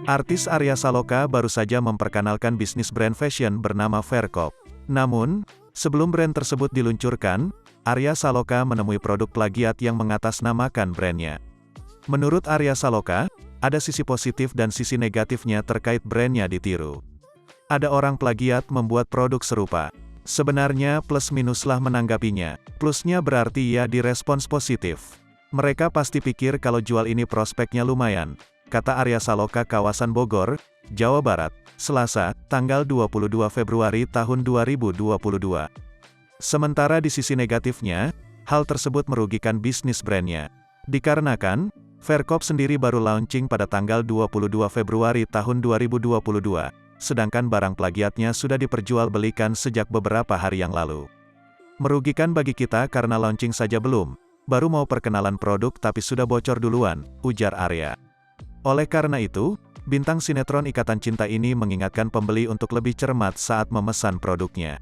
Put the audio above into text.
Artis Arya Saloka baru saja memperkenalkan bisnis brand fashion bernama Verkop. Namun, sebelum brand tersebut diluncurkan, Arya Saloka menemui produk plagiat yang mengatasnamakan brandnya. Menurut Arya Saloka, ada sisi positif dan sisi negatifnya terkait brandnya ditiru. Ada orang plagiat membuat produk serupa. Sebenarnya plus minuslah menanggapinya. Plusnya berarti ya direspons positif. Mereka pasti pikir kalau jual ini prospeknya lumayan, kata Arya Saloka kawasan Bogor, Jawa Barat, Selasa, tanggal 22 Februari tahun 2022. Sementara di sisi negatifnya, hal tersebut merugikan bisnis brandnya. Dikarenakan, Verkop sendiri baru launching pada tanggal 22 Februari tahun 2022, sedangkan barang plagiatnya sudah diperjualbelikan sejak beberapa hari yang lalu. Merugikan bagi kita karena launching saja belum, baru mau perkenalan produk tapi sudah bocor duluan, ujar Arya. Oleh karena itu, bintang sinetron Ikatan Cinta ini mengingatkan pembeli untuk lebih cermat saat memesan produknya.